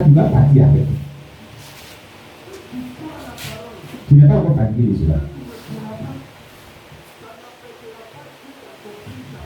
tu vas partir avec. Tu n'es pas encore fatigué de cela.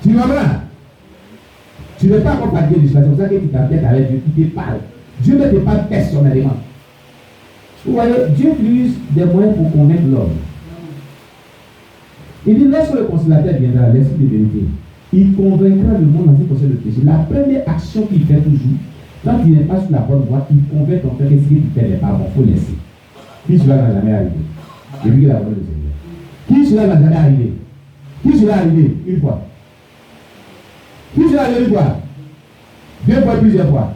Tu comprends? Tu n'es pas encore fatigué de cela. C'est pour ça que tu t'entêtes avec Dieu, qui te parle. Dieu ne te parle personnellement. Vous voyez, Dieu utilise des moyens pour convaincre l'homme. Il dit, lorsque le consolateur viendra, l'esprit de vérité, il convaincra le monde en ce qui concerne le péché. La première action qu'il fait toujours, quand il n'est pas sur la bonne voie, il convainc ton frère que ce qu'il fait n'est pas bon, il faut laisser. Qui cela va jamais arriver? Depuis que la volonté du Seigneur. Qui cela va jamais arriver? Qui cela va arriver une fois? Qui cela va arriver une fois? Deux fois, plusieurs fois.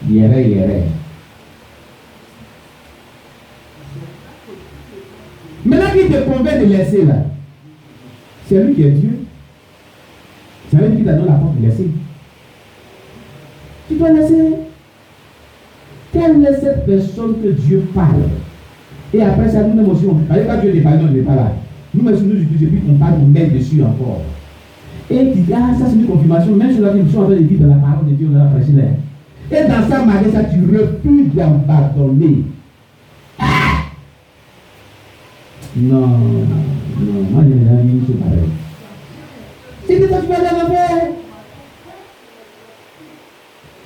Il irait. Maintenant qu'il te convainc de laisser là, c'est lui qui est Dieu. C'est lui qui t'a donné la porte de laisser. Tu dois laisser. Quelle est cette personne que Dieu parle? Et après ça, nous-mêmes aussi, quand Dieu n'est pas là, on n'est pas là. Nous-mêmes, nous utilisons, puis on parle, on met dessus encore. Et tu dis, ça c'est une confirmation, même si la confirmation avait dit dans la parole de Dieu, on a prêché là. Et dans ça, malgré ça, tu refuses d'abandonner. Non, moi je n'ai jamais dit ce pareil. C'est que toi tu vas aller en faire.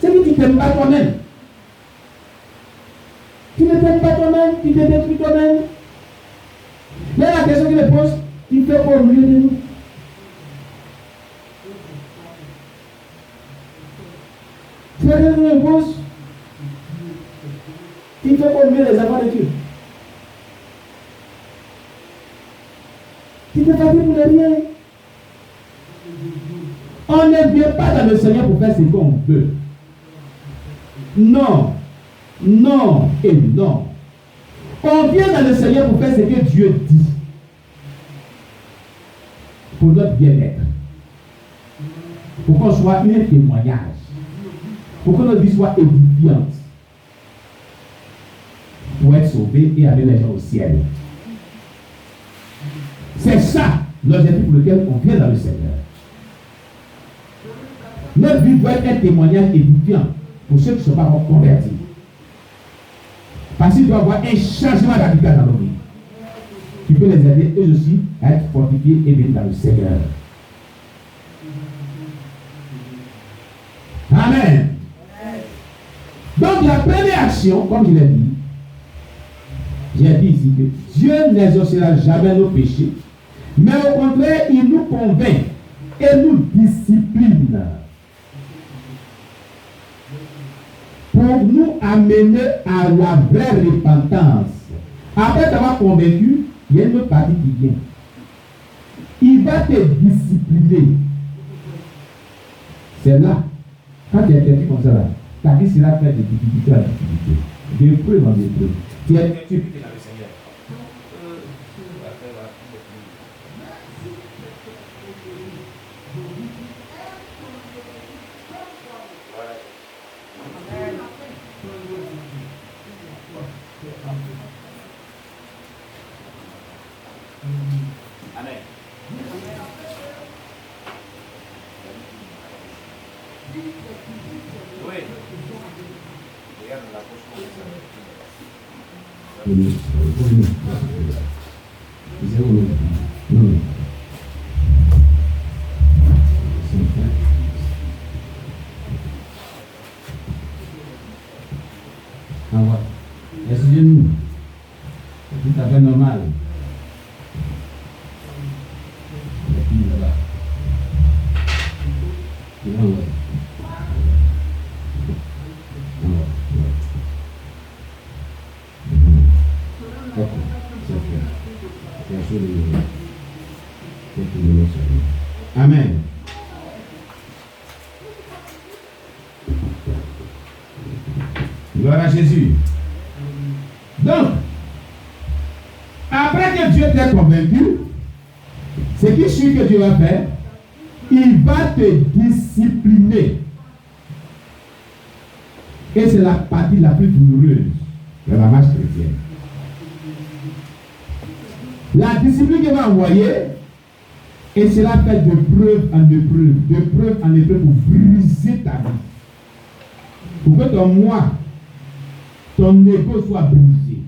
C'est que tu ne t'aimes pas toi-même. Tu ne t'aimes pas toi-même, tu te détruis toi-même. Mais la question qu'il me pose, tu fais quoi au milieu de nous? Tu fais que nous pose, tu fais quoi au milieu des enfants de Dieu? Tu te fatigues pour rien. On ne vient pas dans le Seigneur pour faire ce qu'on veut. Non et non. On vient dans le Seigneur pour faire ce que Dieu dit. Pour notre bien-être. Pour qu'on soit un témoignage. Pour que notre vie soit édifiante. Pour être sauvé et amener les gens au ciel. C'est ça l'objectif pour lequel on vient dans le Seigneur. Notre vie doit être un témoignage édifiant pour ceux qui ne sont pas encore convertis. Parce qu'il doit y avoir un changement radical dans nos vies. Qui peut les aider eux aussi à être fortifiés et venir dans le Seigneur. Amen. Donc la première action, comme je l'ai dit, j'ai dit ici que Dieu n'exaucera jamais nos péchés, mais au contraire, il nous convainc et nous discipline pour nous amener à la vraie repentance. Après t'avoir convaincu, il y a une autre partie qui vient. Il va te discipliner. C'est là, quand tu es perdu comme ça, ta vie sera faite de difficulté à difficulté, d'épreuve en épreuve. Tu es dans le Seigneur. Amen. Oui. Regarde la posture est-ce que nous, c'est tout à fait normal. Amen. Gloire à Jésus. Donc, après que Dieu t'ait convaincu, ce qui suit que Dieu va faire, il va te discipliner. Et c'est la partie la plus douloureuse de la marche chrétienne. La discipline qu'il va envoyer, et cela fait de preuve en épreuve, de preuve en épreuve pour briser ta vie. Pour que ton moi, ton ego soit brisé,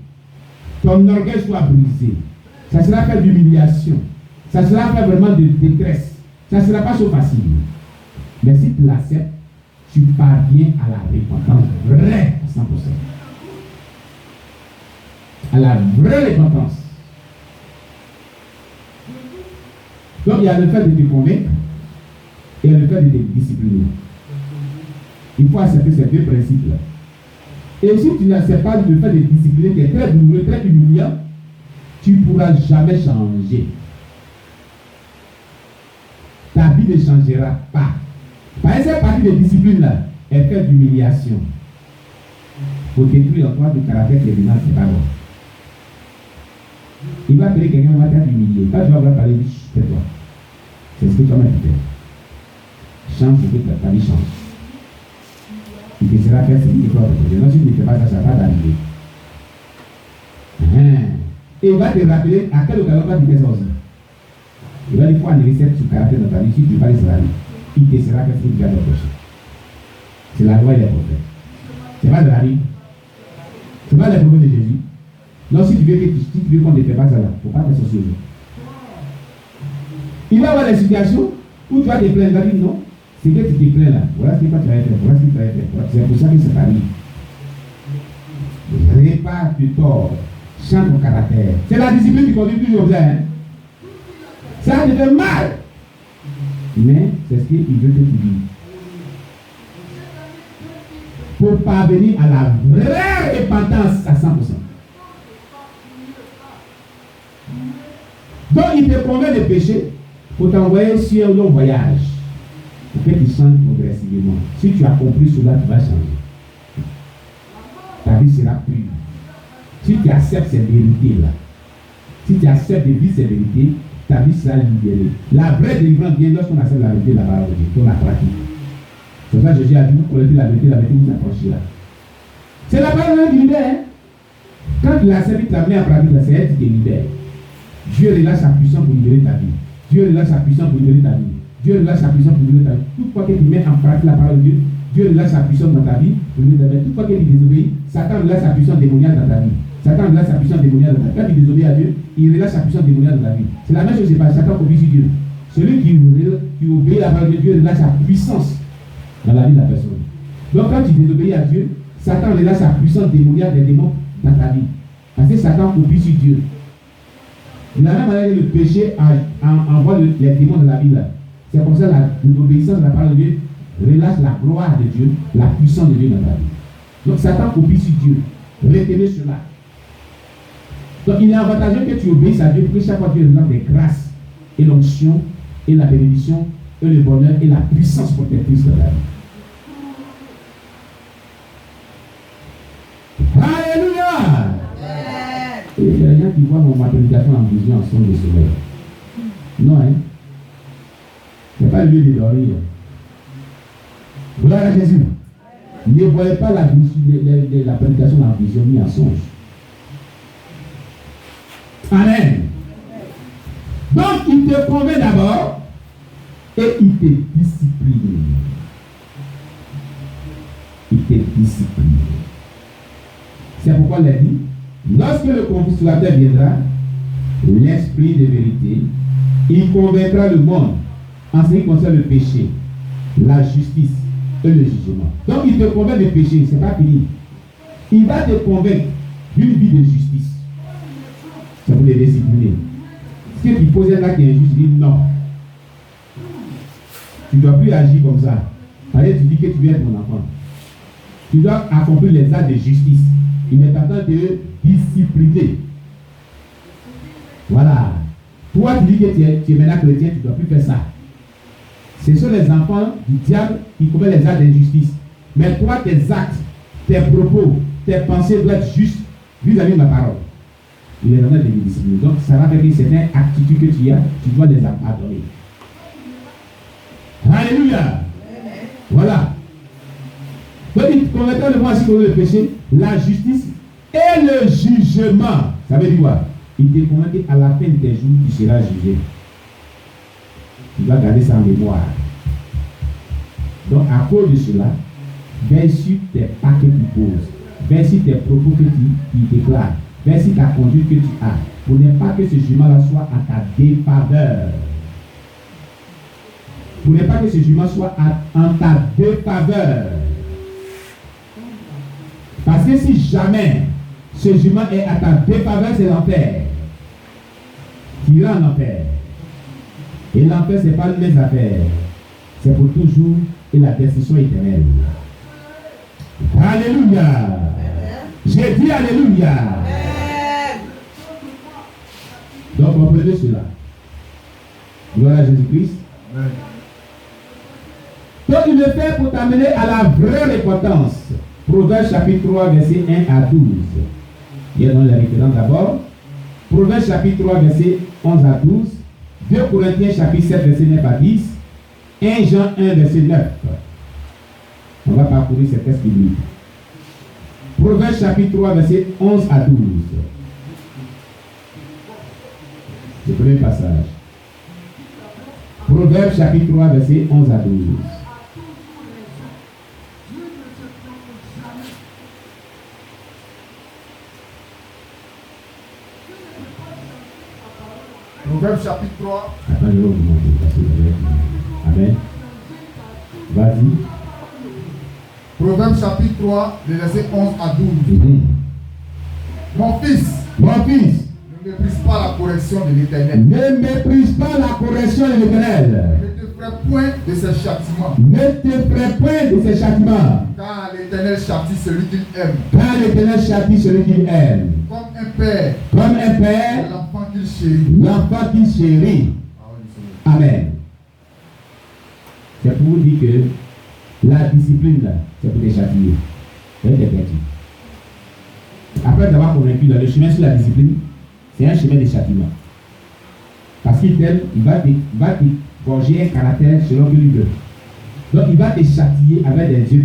ton orgueil soit brisé. Ça sera fait d'humiliation. Ça sera fait vraiment de détresse. Ça ne sera pas so facile. Mais si tu l'acceptes, tu parviens à la repentance vraie à 100%. À la vraie repentance. Donc il y a le fait de te convaincre et le fait de te discipliner. Il faut accepter ces deux principes-là. Et si tu n'acceptes pas le fait de discipliner qui est très douloureux, très humiliant, tu ne pourras jamais changer. Ta vie ne changera pas. Par cette partie de discipline-là, elle fait d'humiliation. Pour détruire en toi le caractère qui est dominant, c'est pas bon. Il va appeler quelqu'un, il va t'humilier. Quand tu vas parler, c'est toi. C'est ce que tu vas faire. Change ce que ta vie change. Il te sera fait ce que toi veux. Non, si tu ne fais pas ça, ça va t'arriver. Et il va te rappeler à quelle occasion tu fais ça aussi. Il va dire faut enlever cette caractère dans ta vie. Si tu parles de ça, il te sera fait ce que tu as reproché. C'est la loi et les prophètes. Ce n'est pas de la vie. Ce n'est pas le problème de Jésus. Non, si tu veux qu'on ne fait pas ça là, il ne faut pas faire ça sur eux. Il va y avoir des situations où tu vas te plaindre, tu vas dire non, c'est que tu te plains là. Voilà ce que tu vas faire, voilà ce que tu vas faire. C'est pour ça que ça t'arrive. Répare du tort, change ton caractère. C'est la discipline qui conduit toujours bien. Hein? Ça te fait mal. Mais c'est ce qu'il veut que tu dises. Pour parvenir à la vraie repentance à 100%. Donc il te convainc de pécher pour t'envoyer sur un long voyage. Pour que tu changes progressivement. Si tu as compris cela, tu vas changer. Ta vie sera pure. Si tu acceptes ces vérités-là, si tu acceptes de vivre ces vérités, ta vie sera libérée. La vraie délivrance vient lorsqu'on accepte la vérité de la parole de Dieu, qu'on la pratique. C'est pour ça que Jésus a dit, vous connaissez la vérité vous approchez là. C'est la parole de Dieu qui libère. Hein? Quand tu l'acceptes, tu la mets en pratique, c'est elle qui te libère. Dieu relâche sa puissance pour libérer ta vie. Dieu relâche sa puissance pour libérer ta vie. Dieu relâche sa puissance pour libérer ta vie. Toute fois que tu mets en pratique la parole de Dieu, Dieu relâche sa puissance dans ta vie pour libérer ta vie. Toute fois que tu désobéis, Satan relâche sa puissance démoniaque dans ta vie. Satan relâche sa puissance démoniaque dans ta vie. Quand tu désobéis à Dieu, il relâche sa puissance démoniaque dans ta vie. C'est la même chose, c'est pas Satan obéit sur Dieu. Celui qui obéit à la parole de Dieu relâche sa puissance dans la vie de la personne. Donc quand tu désobéis à Dieu, Satan relâche sa puissance démoniaque des démons dans ta vie. Parce que Satan obéit sur Dieu. De la même manière que le péché envoie les démons dans la vie là. C'est comme ça l'obéissance de la parole de Dieu relâche la gloire de Dieu, la puissance de Dieu dans ta vie. Donc Satan obéit sur Dieu. Retenez cela. Donc il est avantageux que tu obéisses à Dieu pour que chaque fois tu relances des grâces et l'onction et la bénédiction et le bonheur et la puissance protectrice de la vie. Alléluia! Et il y a des gens qui voient ma prédication en vision en son de sommeil. Non, hein? Ce n'est pas le lieu de dormir. Gloire à Jésus. Ne voyez pas la prédication en vision ni en songe. Amen. Donc, il te convainc d'abord et il te discipline. Il te discipline. C'est pourquoi il a dit, lorsque le consolateur viendra, l'esprit de vérité, il convaincra le monde en ce qui concerne le péché, la justice et le jugement. Donc il te convainc de péché, ce n'est pas fini. Il va te convaincre d'une vie de justice. Ça vous les discipliner. Si tu poses un acte injuste, tu dis non. Tu ne dois plus agir comme ça. Allez, tu dis que tu es ton enfant. Tu dois accomplir les actes de justice. Il est en train de discipliner. Voilà. Toi, tu dis que tu es maintenant chrétien, tu ne dois plus faire ça. Ce sont les enfants du diable qui commettent les actes d'injustice. Mais toi, tes actes, tes propos, tes pensées doivent être justes vis-à-vis de ma parole. Il est en train de discipliner. Donc, ça va faire que certaines attitudes que tu as, tu dois les adopter. Alléluia. Voilà. Donc, il convaincra le monde ainsi contre le péché, la justice et le jugement. Ça veut dire quoi? Il te convainc qu'à la fin de tes jours, tu seras jugé. Tu dois garder ça en mémoire. Donc, à cause de cela, versus tes pas que tu poses, versus tes propos que tu déclares, versus ta conduite que tu as, pour ne pas que ce jugement-là soit à ta défaveur. Pour ne pas que ce jugement soit en ta défaveur. Parce que si jamais ce jugement est à ta défaveur, c'est l'enfer. Tu iras en enfer. Et l'enfer, ce n'est pas mes affaires. C'est pour toujours et la destruction éternelle. Alléluia. J'ai dit Alléluia. Donc, comprenez cela. Gloire à Jésus-Christ. Donc, il le fait pour t'amener à la vraie repentance. Proverbe chapitre 3, verset 1 à 12. Il y a dans les références d'abord. Proverbe chapitre 3, verset 11 à 12. 2 Corinthiens chapitre 7, verset 9 à 10. 1 Jean 1, verset 9. On va parcourir ce texte biblique. Proverbe chapitre 3, verset 11 à 12. Le premier passage. Proverbe chapitre 3, verset 11 à 12. Proverbe chapitre 3. Attends, je vais vous montrer. Parce que Amen. Vas-y. Proverbe chapitre 3, les versets 11 à 12. Mon fils, ne méprise pas la correction de l'Éternel. Ne méprise pas la correction de l'Éternel. Ne te ferai point de ses châtiments. Ne te ferai point de ses châtiments. Car l'Éternel châtie celui qu'il aime. Car l'Éternel châtie celui qu'il aime. Comme un père. Comme un père. L'enfant qu'il chérit. L'enfant qu'il chérit. Amen. C'est pour vous dire que la discipline, là, c'est pour te châtier. C'est un déperdu. Après t'avoir convaincu dans le chemin sur la discipline, c'est un chemin de châtiment. Parce qu'il t'aime, il va te forger un caractère selon que lui veut. Donc il va te châtier avec des yeux